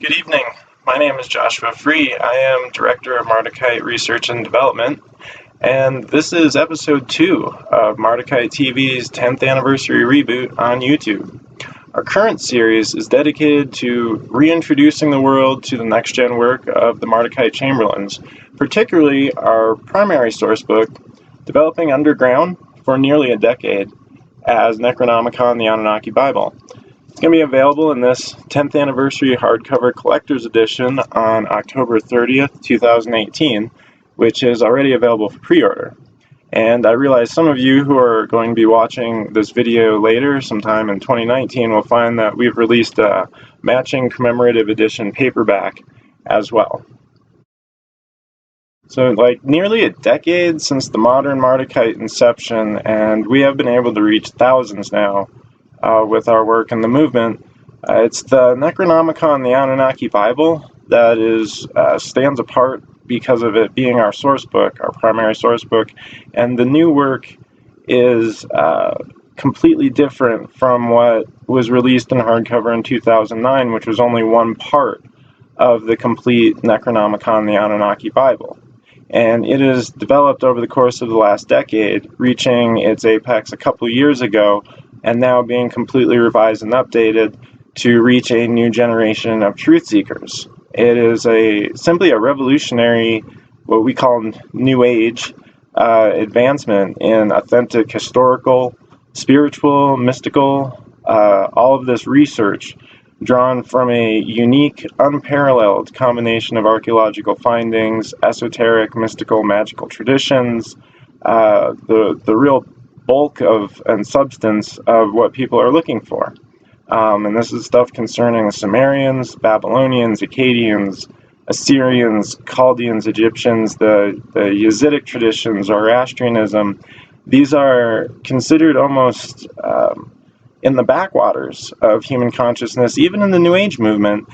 Good evening. My name is Joshua Free. I am Director of Mardukite Research and Development, and this is episode 2 of Mardukite TV's 10th anniversary reboot on YouTube. Our current series is dedicated to reintroducing the world to the next-gen work of the Mardukite Chamberlains, particularly our primary source book, developing underground for nearly a decade as Necronomicon the Anunnaki Bible. It's going to be available in this 10th anniversary hardcover collector's edition on October 30th, 2018, which is already available for pre-order. And I realize some of you who are going to be watching this video later, sometime in 2019, will find that we've released a matching commemorative edition paperback as well. So, nearly a decade since the modern Mardukite inception, and we have been able to reach thousands now with our work in the movement. It's the Necronomicon the Anunnaki Bible that stands apart because of it being our source book, our primary source book, and the new work is completely different from what was released in hardcover in 2009, which was only one part of the complete Necronomicon the Anunnaki Bible. And it is developed over the course of the last decade, reaching its apex a couple years ago, and now being completely revised and updated to reach a new generation of truth seekers. It is simply a revolutionary, what we call New Age, advancement in authentic historical, spiritual, mystical, all of this research drawn from a unique, unparalleled combination of archaeological findings, esoteric, mystical, magical traditions, the real bulk of and substance of what people are looking for. And this is stuff concerning the Sumerians, Babylonians, Akkadians, Assyrians, Chaldeans, Egyptians, the Yazidic traditions, Zoroastrianism. These are considered almost in the backwaters of human consciousness, even in the New Age movement,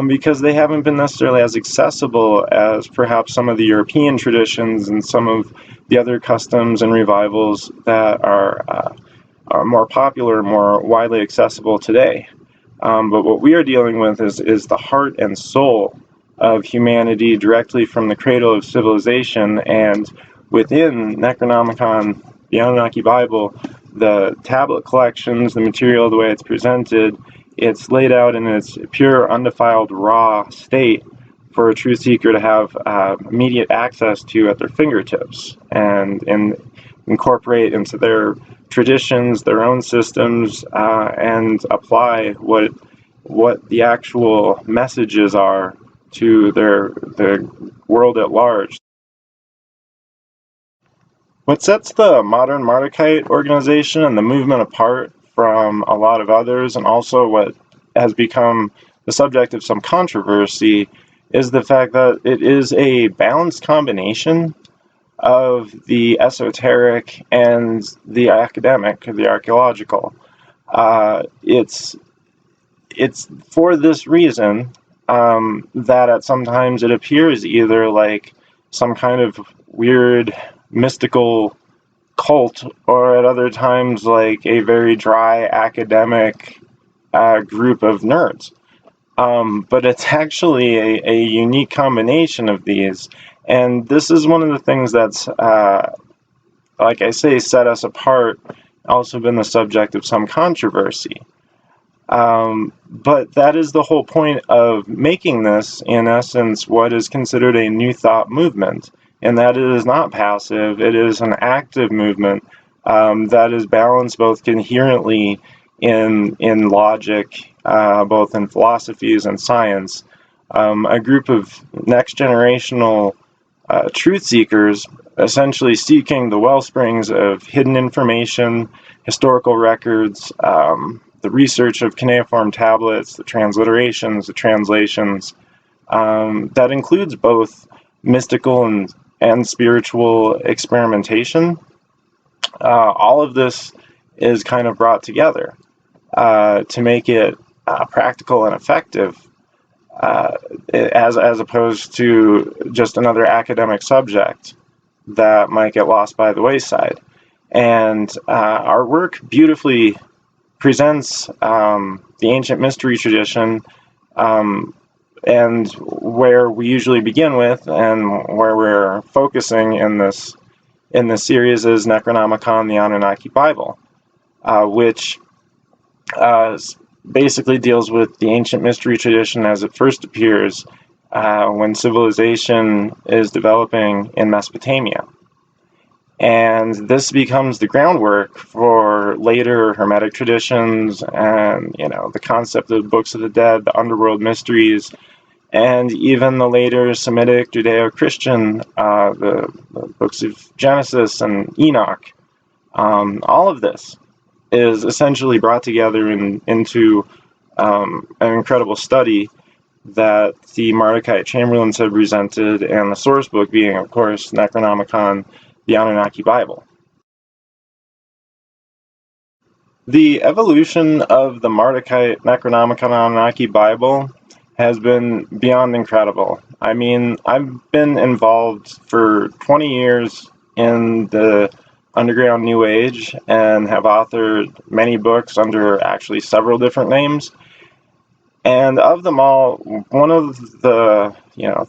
because they haven't been necessarily as accessible as perhaps some of the European traditions and some of the other customs and revivals that are more popular, more widely accessible today. But what we are dealing with is the heart and soul of humanity directly from the cradle of civilization, and within Necronomicon, the Anunnaki Bible, the tablet collections, the material, the way it's presented, it's laid out in its pure, undefiled, raw state for a truth seeker to have immediate access to at their fingertips and incorporate into their traditions, their own systems, and apply what the actual messages are to the world at large. What sets the modern Mardukite organization and the movement apart from a lot of others, and also what has become the subject of some controversy, is the fact that it is a balanced combination of the esoteric and the academic, the archaeological. It's for this reason that at sometimes it appears either like some kind of weird mystical cult, or at other times like a very dry academic group of nerds. But it's actually a unique combination of these, and this is one of the things that's, like I say, set us apart, also been the subject of some controversy. But that is the whole point of making this, in essence, what is considered a New Thought movement, and that it is not passive, it is an active movement that is balanced both coherently in logic, both in philosophies and science. A group of next-generational truth seekers essentially seeking the wellsprings of hidden information, historical records, the research of cuneiform tablets, the transliterations, the translations, that includes both mystical and spiritual experimentation. All of this is kind of brought together to make it practical and effective, as opposed to just another academic subject that might get lost by the wayside. And our work beautifully presents the ancient mystery tradition and where we usually begin with, and where we're focusing in this series, is Necronomicon, the Anunnaki Bible, which basically deals with the ancient mystery tradition as it first appears when civilization is developing in Mesopotamia. And this becomes the groundwork for later Hermetic traditions and, the concept of books of the dead, the underworld mysteries, and even the later Semitic, Judeo-Christian, the books of Genesis and Enoch. All of this is essentially brought together into an incredible study that the Mardukite Chamberlains have presented, and the source book being, of course, Necronomicon, the Anunnaki Bible. The evolution of the Mardukite Necronomicon Anunnaki Bible has been beyond incredible. I mean, I've been involved for 20 years in the underground New Age and have authored many books under actually several different names. And of them all, one of the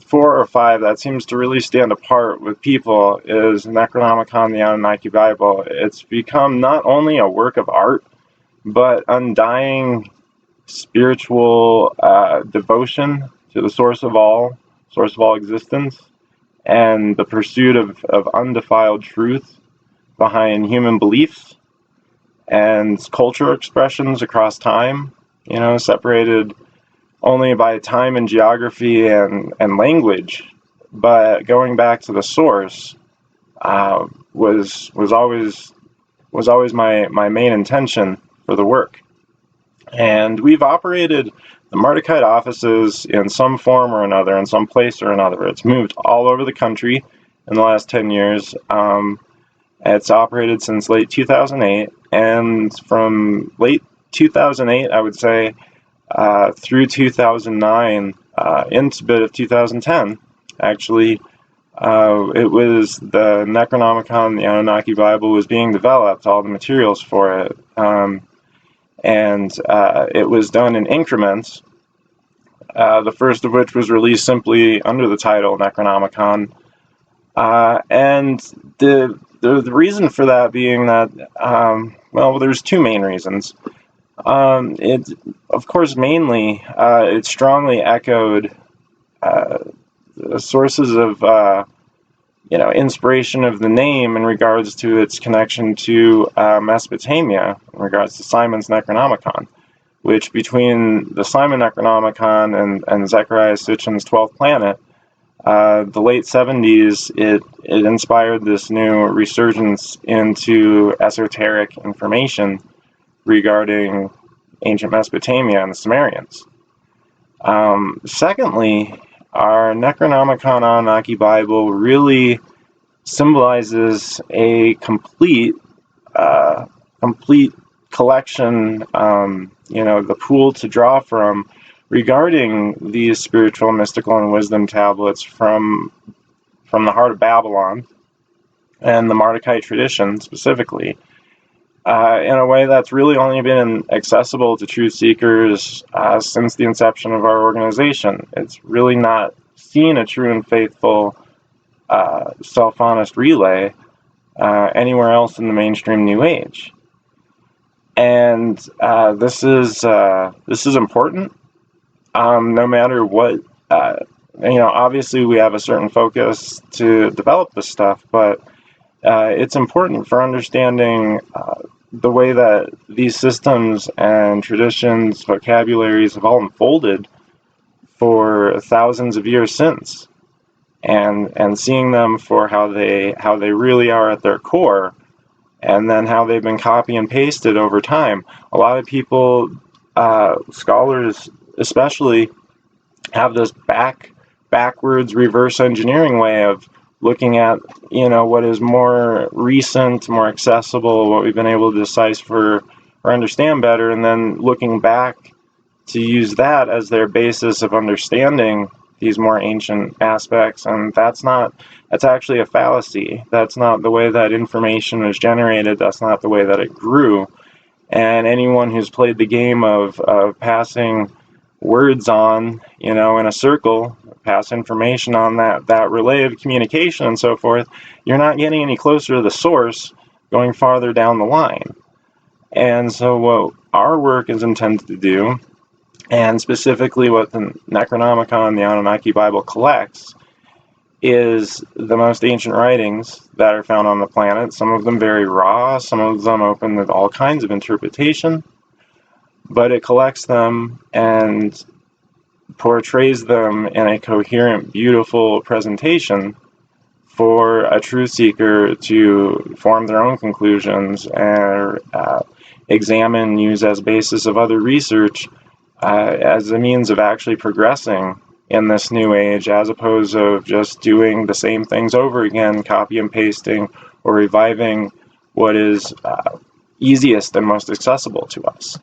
4 or 5 that seems to really stand apart with people is Necronomicon, the Anunnaki Bible. It's become not only a work of art, but undying spiritual devotion to the source of all existence, and the pursuit of undefiled truth behind human beliefs and cultural expressions across time, separated only by time and geography and language, but going back to the source was always my main intention for the work. And we've operated the Mardukite offices in some form or another, in some place or another. It's moved all over the country in the last 10 years. It's operated since late 2008, and from late 2008, I would say, through 2009, into a bit of 2010, actually, it was the Necronomicon, the Anunnaki Bible, was being developed, all the materials for it, and it was done in increments, the first of which was released simply under the title Necronomicon, and the reason for that being that, there's 2 main reasons. It, of course, mainly, it strongly echoed the sources of, inspiration of the name in regards to its connection to Mesopotamia, in regards to Simon's Necronomicon, which between the Simon Necronomicon and Zechariah Sitchin's 12th Planet, the late 70s, it inspired this new resurgence into esoteric information regarding ancient Mesopotamia and the Sumerians. Secondly, our Necronomicon Anunnaki Bible really symbolizes a complete collection, the pool to draw from regarding these spiritual, mystical, and wisdom tablets from the heart of Babylon and the Mardukite tradition specifically, in a way that's really only been accessible to truth seekers since the inception of our organization. It's really not seen a true and faithful self-honest relay anywhere else in the mainstream New Age. And this is important. No matter what, obviously we have a certain focus to develop this stuff, but it's important for understanding the way that these systems and traditions, vocabularies have all unfolded for thousands of years since, and seeing them for how they really are at their core, and then how they've been copy and pasted over time. A lot of people, scholars especially, have this backwards reverse engineering way of looking at, what is more recent, more accessible, what we've been able to decipher or understand better, and then looking back to use that as their basis of understanding these more ancient aspects. And that's actually a fallacy. That's not the way that information was generated. That's not the way that it grew. And anyone who's played the game of passing words on, in a circle, pass information on that relay of communication and so forth, you're not getting any closer to the source going farther down the line. And so what our work is intended to do, and specifically what the Necronomicon, the Anunnaki Bible, collects, is the most ancient writings that are found on the planet, some of them very raw, some of them open to all kinds of interpretation, but it collects them and portrays them in a coherent, beautiful presentation for a truth seeker to form their own conclusions and examine, use as basis of other research as a means of actually progressing in this new age, as opposed to just doing the same things over again, copy and pasting, or reviving what is easiest and most accessible to us.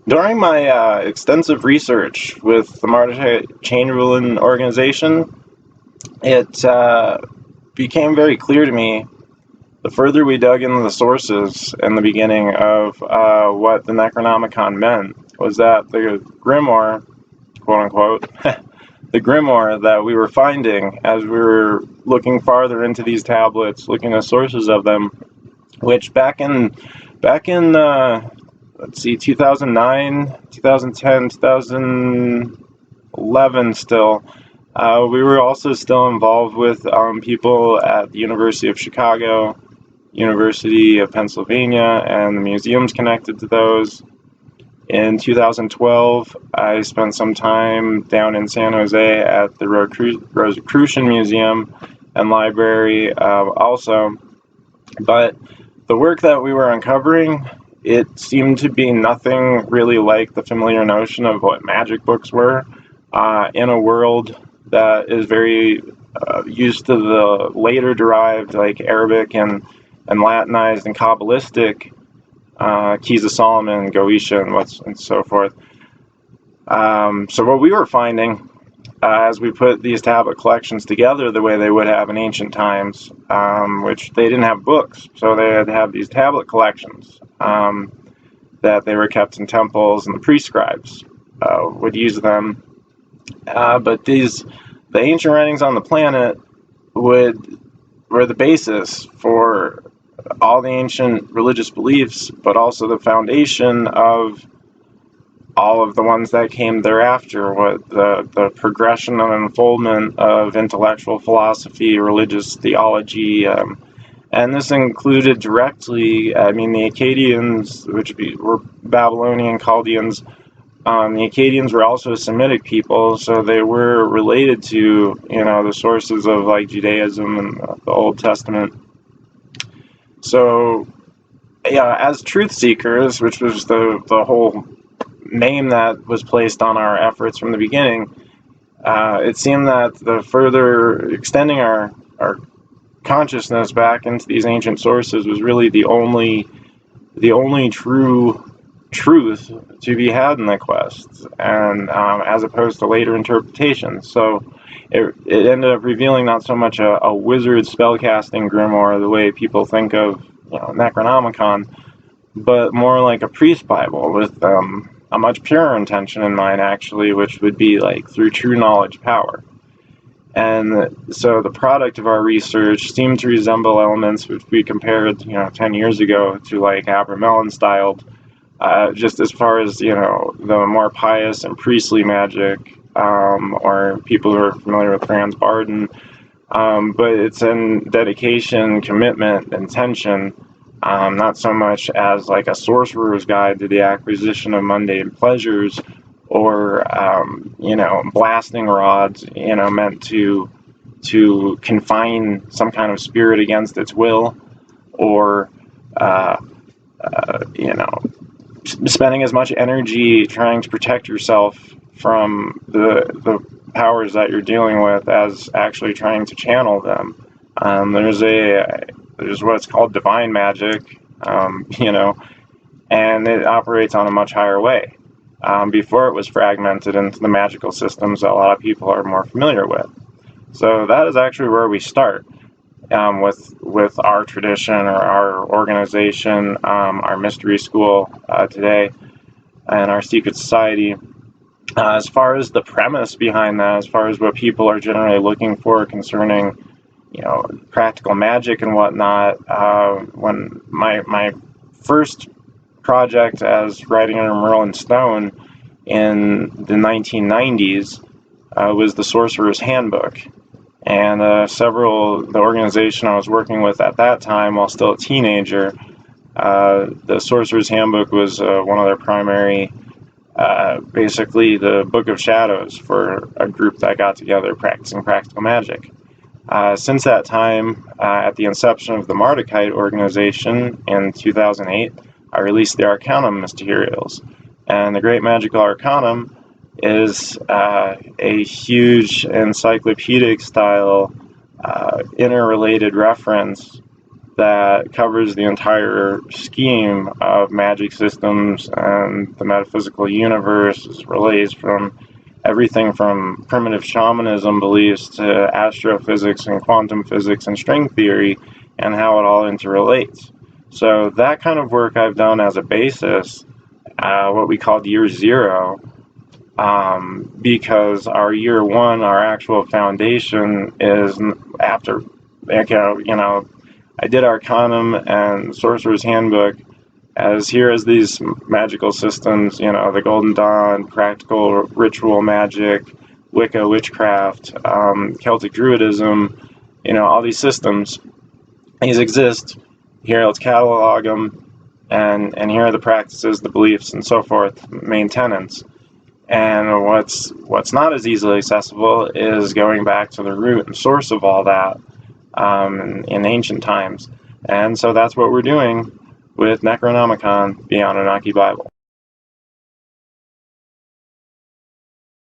During my extensive research with the Mardukite Chamberlain organization, it became very clear to me, the further we dug into the sources in the beginning of what the Necronomicon meant, was that the grimoire, quote-unquote, the grimoire that we were finding as we were looking farther into these tablets, looking at sources of them, which back in let's see, 2009, 2010, 2011 still, we were also still involved with people at the University of Chicago, University of Pennsylvania, and the museums connected to those. In 2012, I spent some time down in San Jose at the Rosicrucian Museum and Library also. But the work that we were uncovering, it seemed to be nothing really like the familiar notion of what magic books were in a world that is very used to the later derived, like Arabic and Latinized and Kabbalistic Keys of Solomon, Goetia, and so forth. So what we were finding as we put these tablet collections together the way they would have in ancient times, which they didn't have books, so they had to have these tablet collections that they were kept in temples, and the prescribes would use them. But the ancient writings on the planet were the basis for all the ancient religious beliefs, but also the foundation of all of the ones that came thereafter, what the progression and unfoldment of intellectual philosophy, religious theology, and this included directly, the Akkadians, which were Babylonian Chaldeans. The Akkadians were also Semitic people, so they were related to, the sources of like Judaism and the Old Testament. So, as truth seekers, which was the whole name that was placed on our efforts from the beginning, it seemed that the further extending our consciousness back into these ancient sources was really the only true truth to be had in the quest, and as opposed to later interpretations. So it ended up revealing not so much a wizard spellcasting grimoire the way people think of Necronomicon, but more like a priest Bible with a much purer intention in mind, actually, which would be like through true knowledge power. And so the product of our research seemed to resemble elements which we compared 10 years ago to like Abramelin styled, just as far as the more pious and priestly magic, or people who are familiar with Franz Barden, but it's in dedication, commitment, intention, not so much as like a sorcerer's guide to the acquisition of mundane pleasures, or blasting rods meant to confine some kind of spirit against its will, or spending as much energy trying to protect yourself from the powers that you're dealing with as actually trying to channel them. There's what's called divine magic, and it operates on a much higher way. Before it was fragmented into the magical systems that a lot of people are more familiar with. So that is actually where we start with our tradition or our organization, our mystery school today. and our secret society. As far as the premise behind that, as far as what people are generally looking for concerning, practical magic and whatnot, when my first project as writing under Merlin Stone in the 1990s was the Sorcerer's Handbook. And the organization I was working with at that time, while still a teenager, the Sorcerer's Handbook was one of their primary, basically the Book of Shadows for a group that got together practicing practical magic. Since that time, at the inception of the Mardukite organization in 2008, I released the Arcanum Mysterials. And the Great Magical Arcanum is a huge encyclopedic style interrelated reference that covers the entire scheme of magic systems and the metaphysical universe. It relates from everything from primitive shamanism beliefs to astrophysics and quantum physics and string theory, and how it all interrelates. So that kind of work I've done as a basis, what we called year zero, because our year one, our actual foundation, is after, I did Arcanum and Sorcerer's Handbook as these magical systems, the Golden Dawn, practical ritual magic, Wicca, witchcraft, Celtic Druidism, all these systems. These exist. Here, let's catalog them, and here are the practices, the beliefs, and so forth, main tenets. And what's not as easily accessible is going back to the root and source of all that in ancient times. And so that's what we're doing with Necronomicon, the Anunnaki Bible.